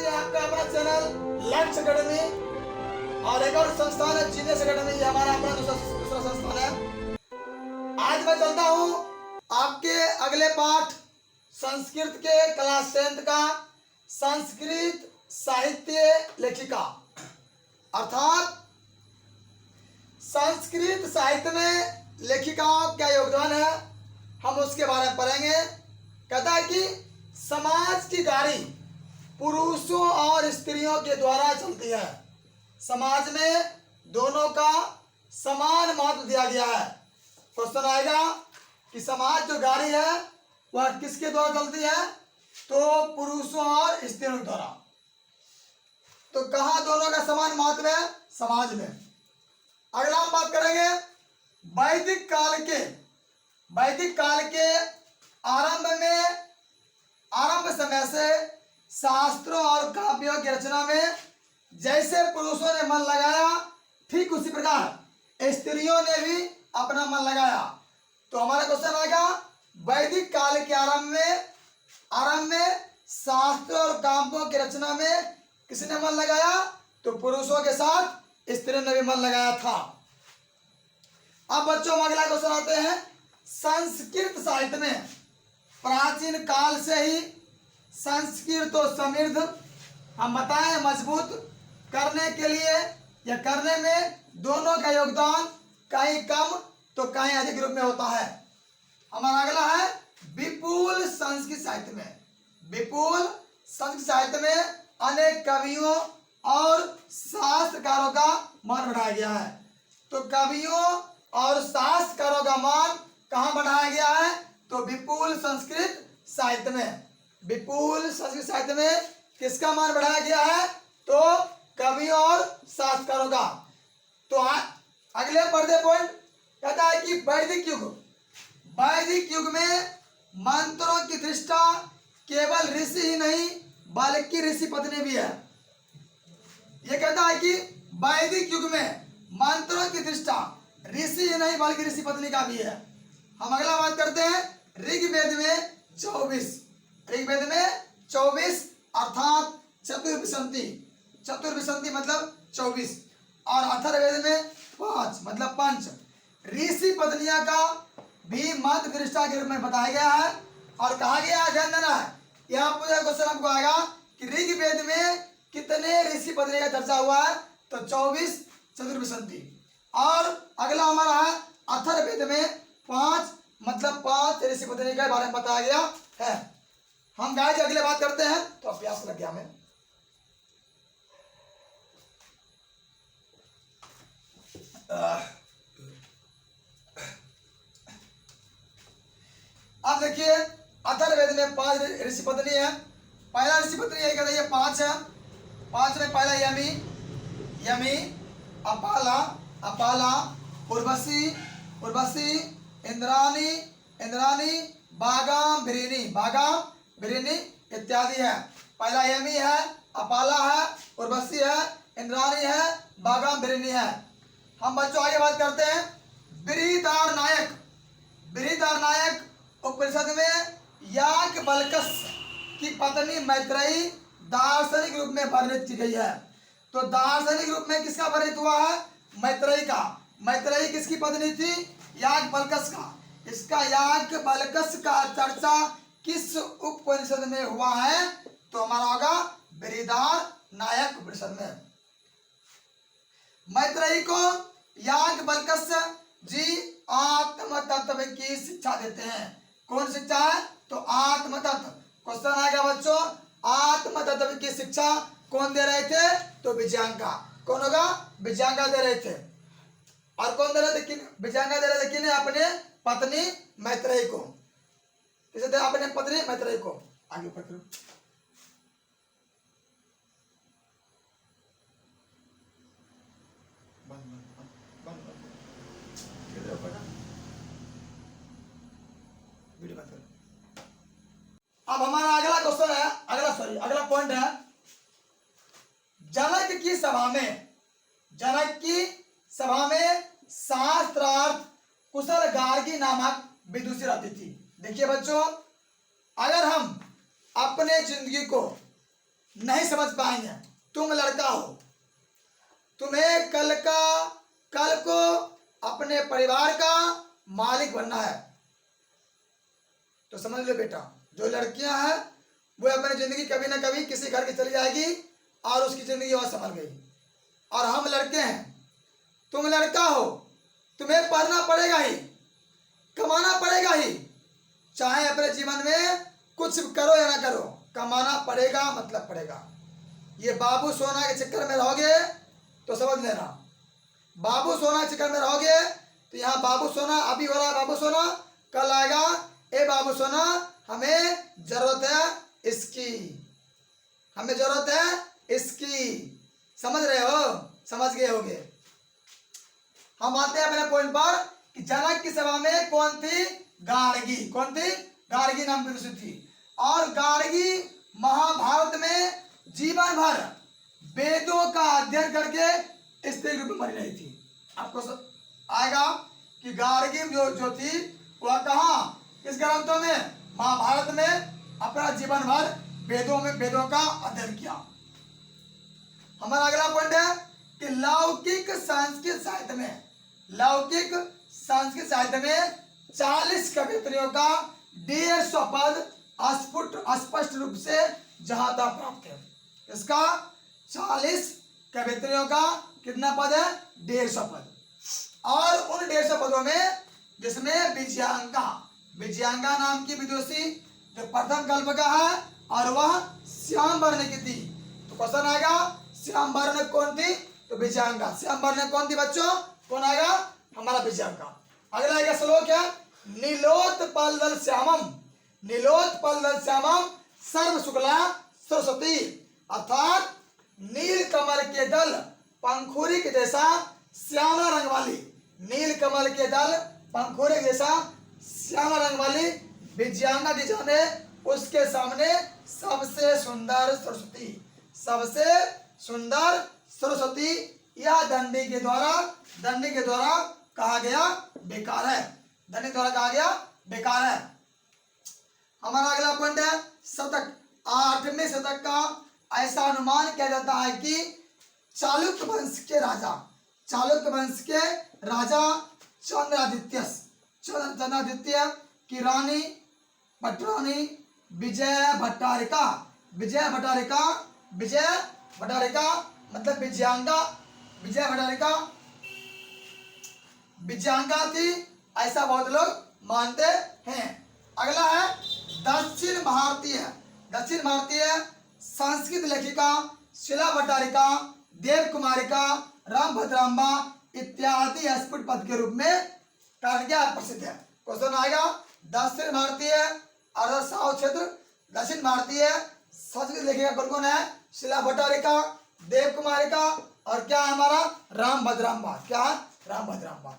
ये आपका अपना चैनल लक्ष्य अकेडमी और एक और संस्थान है जीनियस अकेडमी। ये हमारा अपना दूसरा संस्थान है। आज मैं चलता हूँ आपके अगले पाठ संस्कृत के क्लास 10 का संस्कृत साहित्य लेखिका अर्थात संस्कृत साहित्य में लेखिकाओं का योगदान है, हम उसके बारे में पढ़ेंगे। कहता है कि समाज की गाड़ी पुरुषों और स्त्रियों के द्वारा चलती है। समाज में दोनों का समान महत्व दिया गया है। क्वेश्चन आएगा कि समाज जो गाड़ी है वह किसके द्वारा चलती है, तो पुरुषों और स्त्रियों के द्वारा। तो कहाँ दोनों का समान महत्व है, समाज में। अगला हम बात करेंगे वैदिक काल के आरंभ समय से शास्त्रों और काव्यों की रचना में जैसे पुरुषों ने मन लगाया, ठीक उसी प्रकार स्त्रियों ने भी अपना मन लगाया। तो हमारा क्वेश्चन आएगा वैदिक काल के आरंभ में शास्त्रों और काव्यों की रचना में किसने मन लगाया, तो पुरुषों के साथ स्त्रियों ने भी मन लगाया था। अब बच्चों अगला क्वेश्चन आते हैं संस्कृत साहित्य में प्राचीन काल से ही संस्कृत तो समृद्ध, हम बताएं मजबूत करने के लिए या करने में दोनों का योगदान कहीं कम तो कहीं अधिक रूप में होता है। हमारा अगला है विपुल संस्कृत साहित्य में अनेक कवियों और शास्त्रकारों का मान बढ़ाया गया है। तो कवियों और शास्त्रकारों का मान कहाँ बढ़ाया गया है, तो विपुल संस्कृत साहित्य में किसका मान बढ़ाया गया है, तो कवियों और शास्त्रकारों का। तो अगले पढ़ते पॉइंट कहता है कि वैदिक युग में मंत्रों की दृष्टा केवल ऋषि ही नहीं बल्कि ऋषि पत्नी भी है। ये कहता है कि वैदिक युग में मंत्रों की दृष्टा ऋषि ही नहीं बल्कि ऋषि पत्नी का भी है। हम अगला बात करते हैं ऋग्वेद में 24 अर्थात चतुर्विंशति मतलब 24 और अथर्ववेद में 5 मतलब पंच। ऋषि पत्नियां का भी मंत्र दृष्टा के रूप में बताया गया है और कहा गया है, ध्यान देना है। यहाँ पर क्वेश्चन आपको आएगा कि ऋग्वेद में कितने ऋषि पत्नी का चर्चा हुआ है, तो 24 चतुर्विंशति। और अगला हमारा है अथर्ववेद में 5 मतलब 5 ऋषि पत्नी के बारे में बताया गया है। हम गाइस अगले बात करते हैं। तो अभ्यास लग गया हमें। अब देखिए अथर्ववेद में 5 ऋषि पत्नी है। पहला ऋषि पत्नी यही कहते हैं 5 है। 5 में पहला यमी, अपाला, उर्वशी, इंद्राणी, बागाम, भिरिनी इत्यादि है। पहला यमी है, अपाला है, उर्वशी है, इंद्राणी है, बागाम, भिरिनी है। हम बच्चों आगे बात करते हैं बृहदार नायक उपनिषद में याज्ञवल्क्य की पत्नी मैत्रेयी दार्शनिक रूप में वर्णित की गई है। तो दार्शनिक रूप में किसका वर्णित हुआ है, मैत्रेयी का। मैत्रेयी किसकी पत्नी थी, याज्ञवल्क्य का। इसका याज्ञवल्क्य का चर्चा किस उपनिषद में हुआ है, तो हमारा होगा बृहदार नायक उपनिषद में। मैत्रेयी को याज्ञवल्क्य जी आत्म तत्व की शिक्षा देते हैं। कौन शिक्षा है, तो आत्म तत्व। क्वेश्चन आएगा बच्चों आत्म तत्व की शिक्षा कौन दे रहे थे, तो विजयांगा। कौन होगा, विजयांगा दे रहे थे। और कौन दे रहे थे, विजयांगा दे रहे थे किन्हें, अपने पत्नी मैत्रेयी को। किसे थे, अपने पत्नी मैत्रेयी को। आगे पढ़ो। अब हमारा अगला क्वेश्चन है, अगला पॉइंट है जनक की सभा में शास्त्रार्थ कुशल गार्गी नामक विदुषी रहती थी। देखिए बच्चों, अगर हम अपने जिंदगी को नहीं समझ पाएंगे। तुम लड़का हो, तुम्हें कल को अपने परिवार का मालिक बनना है। तो समझ लो बेटा, जो लड़कियां हैं वो अपनी जिंदगी कभी ना कभी किसी घर की चली जाएगी और उसकी जिंदगी और संभल गई। और हम लड़के हैं, तुम लड़का हो, तुम्हें पढ़ना पड़ेगा ही, कमाना पड़ेगा ही, चाहे अपने जीवन में कुछ करो या ना करो, कमाना पड़ेगा, मतलब पड़ेगा। ये बाबू सोना के चक्कर में रहोगे तो समझ लेना, बाबू सोना के चक्कर में रहोगे तो यहाँ बाबू सोना अभी हो रहा है, बाबू सोना कल आएगा, ए बाबू सोना हमें जरूरत है इसकी, हमें जरूरत है इसकी। समझ रहे हो, समझ गए होगे। हम आते हैं अपने पॉइंट पर कि जनक की सभा में कौन थी? गार्गी। कौन थी? गार्गी नाम की ऋषि थी। और गार्गी महाभारत में जीवन भर वेदों का अध्ययन करके स्त्री रूप में मरी रही थी। आपको आएगा कि गार्गी जो थी वह कहाँ, किस ग्रंथों में? महाभारत में अपना जीवन भर वेदों का अध्ययन किया। हमारा अगला पॉइंट है कि लौकिक संस्कृत साहित्य में, लौकिक संस्कृत साहित्य में 40 कवित्रियों का 150 पद स्पष्ट रूप से जहादा प्राप्त है। इसका 40 कवित्रियों का कितना पद है? 150 पद। और उन 150 पदों में जिसमें विजयांगा नाम की विदुषी जो प्रथम कल्प का है और वह श्याम वर्ण की थी। तो क्वेश्चन आएगा श्याम वर्ण कौन थी? तो विजयांगा। श्याम वर्ण कौन थी बच्चों? कौन आएगा? हमारा विजयांगा। अगला आएगा श्लोक है नीलोत्पल श्यामम, नीलोत्पल श्यामम सर्व शुक्ला सरस्वती, अर्थात नील कमल के दल पंखुड़ी के जैसा श्यामला रंग वाली, नील कमल के दल पंखुड़ी के जैसा श्यामला रंग वाली विजयांगा जी जाने उसके सामने सबसे सुंदर सरस्वती, सबसे सुंदर सरस्वती, यह दंडी के द्वारा कहा गया बेकार है, दंडी द्वारा कहा गया बेकार है। हमारा अगला पॉइंट है शतक। 8वें शतक का ऐसा अनुमान किया जाता है कि चालुक्य वंश के राजा चंद्रादित्य की रानी पटरानी विजय भट्टारिका मतलब विजयांगा थी, ऐसा बहुत लोग मानते हैं। अगला है दक्षिण भारतीय संस्कृत लेखिका शिला भट्टारिका, देव कुमारिका, रामभद्रांबा इत्यादि स्फुट पद के रूप में क्या प्रसिद्ध है। क्वेश्चन आएगा दक्षिण भारतीय और साउथ क्षेत्र, दक्षिण भारतीय संस्कृत लेखिका कौन कौन है? शिला भट्टारिका, देव कुमारिका और क्या है हमारा? रामभद्रांबा। क्या है? रामभद्रांबा।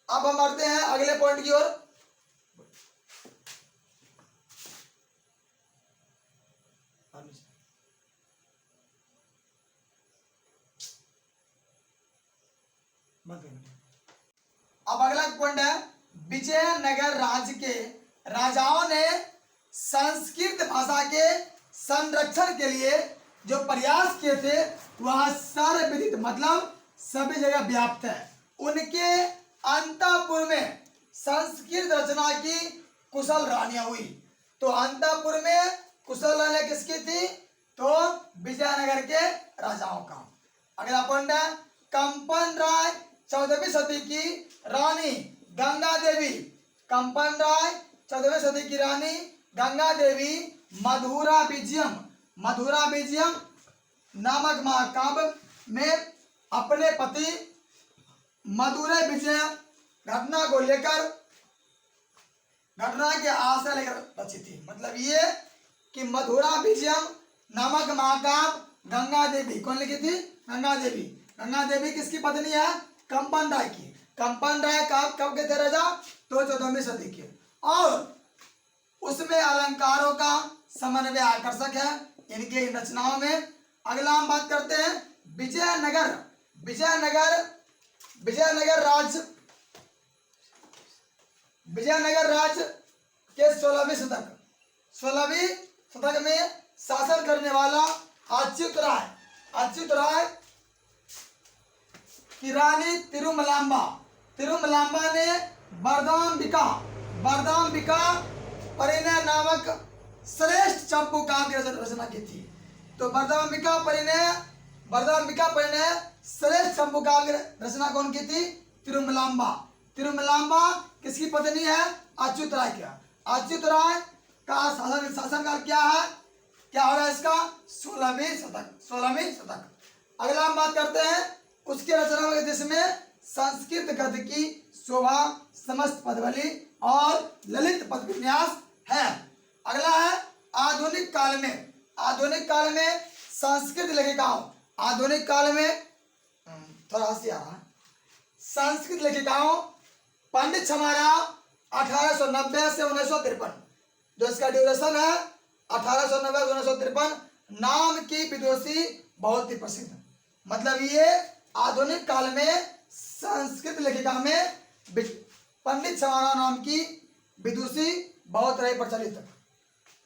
अब हम बढ़ते हैं अगले पॉइंट की ओर। अब अगला पॉइंट है विजयनगर राज्य के राजाओं ने संस्कृत भाषा के संरक्षण के लिए जो प्रयास किए थे वह सर्वविदित मतलब सभी जगह व्याप्त है। उनके अंतःपुर में संस्कृत रचना की कुशल रानियां हुई। तो अंतःपुर में कुशल रानियां किसकी थी? तो विजयनगर के राजाओं का। अगला पॉइंट है कंपन राय 14वीं सदी की रानी गंगा देवी, कंपन राय 14वीं सदी की रानी गंगा देवी मधुरा विजयम नामक महाकाव्य में अपने पति मधुरा विजय घटना के आशय लेकर रची थी। मतलब ये कि मधुरा विजयम नामक महाकाव्य गंगा देवी कौन लिखी थी? गंगा देवी किसकी पत्नी है? कंपन राय की। कंपन राय कब के थे राजा? तो 14वीं सदी के। और उसमें अलंकारों का समन्वय आकर्षक है इनके रचनाओं में। अगला हम बात करते हैं विजयनगर राज्य के 16वीं शतक में शासन करने वाला अच्युत राय की रानी तिरुमलांबा ने बरदाम्बिका परिणय नामक श्रेष्ठ चंपू काव्य की रचना की थी। तो बरदाम्बिका परिणय श्रेष्ठ चंपू काव्य की रचना कौन की थी? तिरुमलांबा किसकी पत्नी है? अच्युत राय का। अच्युत राय का शासनकाल क्या है? क्या होगा इसका? 16वीं शतक। अगला हम बात करते हैं उसके रचना में, जिसमें संस्कृत गद्य की शोभा, समस्त पदवली और ललित पद विन्यास है। अगला है आधुनिक काल में संस्कृत लेखिकाओं, आधुनिक काल में थोड़ा हंसी आ रहा है, संस्कृत लेखिकाओं पंडित छमाराव 1890 से 1953, जो इसका ड्यूरेशन है 1890 से 1953, नाम की विदुषी बहुत ही प्रसिद्ध। मतलब ये आधुनिक काल में संस्कृत लेखिका में पंडित छमाराव नाम की विदुषी बहुत रही प्रचलित।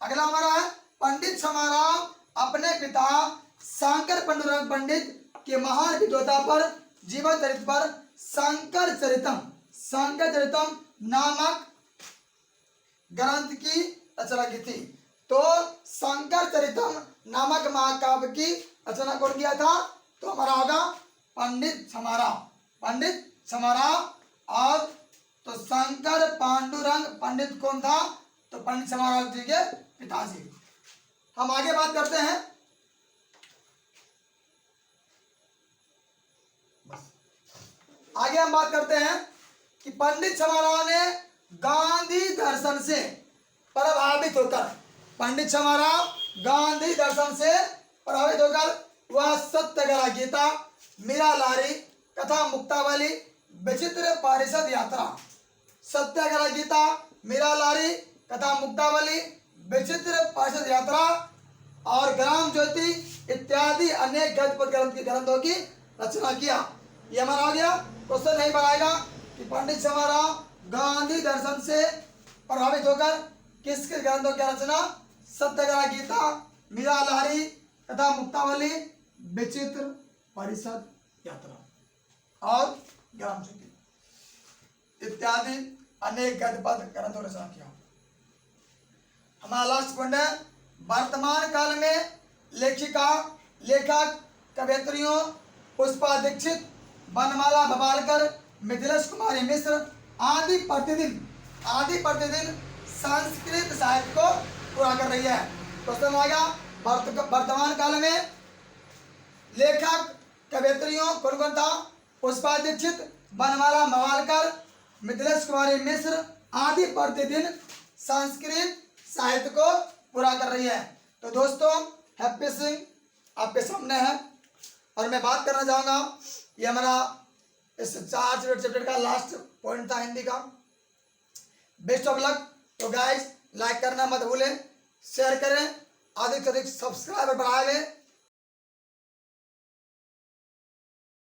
अगला हमारा है पंडित छमाराव अपने पिता शंकर पांडुरंग पंडित के महान विद्वता पर, जीवन चरित्र पर शंकर चरितम नामक ग्रंथ की रचना की थी। तो शंकर चरितम नामक महाकाव्य की रचना कौन किया था? तो हमारा होगा पंडित छमाराव। और तो शंकर पांडुरंग पंडित कौन था? तो पंडित छमाराव जी के पिताजी। हम आगे बात करते हैं। आगे हम बात करते हैं कि पंडित छमाराव ने गांधी दर्शन से प्रभावित होकर वह सत्याग्रह गीता, मीरा लारी, कथा मुक्तावली, विचित्र परिषद यात्रा, सत्याग्रह गीता, मीरा लारी, कथा मुक्तावली, विचित्र परिषद यात्रा और ग्राम ज्योति इत्यादि अनेक ग्रंथों की रचना किया। ये हमारा हो गया। क्वेश्चन नहीं बनाएगा कि पंडित छमाराव गांधी दर्शन से प्रभावित होकर किसके ग्रंथों की रचना? सत्याग्रह गीता, मीरा लारी, कथा मुक्तावली, विचित्र परिषद यात्रा और ग्राम ज्योति इत्यादि अनेक गद्यपद ग्रंथों की रचना किया। हमारा लास्ट पॉइंट है वर्तमान काल में लेखक कवयित्रियों पुष्पा दीक्षित, बनमाला बबालकर, मिथिलेश कुमारी मिश्र आदि प्रतिदिन संस्कृत साहित्य को पूरा कर रही है। क्वेश्चन आएगा वर्तमान काल में लेखक कवयित्रियों कौन कौन था? पुष्पा दीक्षित, बनमाला बबालकर, मिथिलेश कुमारी मिश्र आदि प्रतिदिन संस्कृत साहित्य को पूरा कर रही है। तो दोस्तों हैप्पी सिंह आपके सामने है और मैं बात करना चाहूँगा, ये हमारा इस 4 चैप्टर का लास्ट पॉइंट था हिंदी का। Best of luck. तो गाइस लाइक करना मत भूलें, शेयर करें, अधिक से अधिक सब्सक्राइबर बढ़ाएं।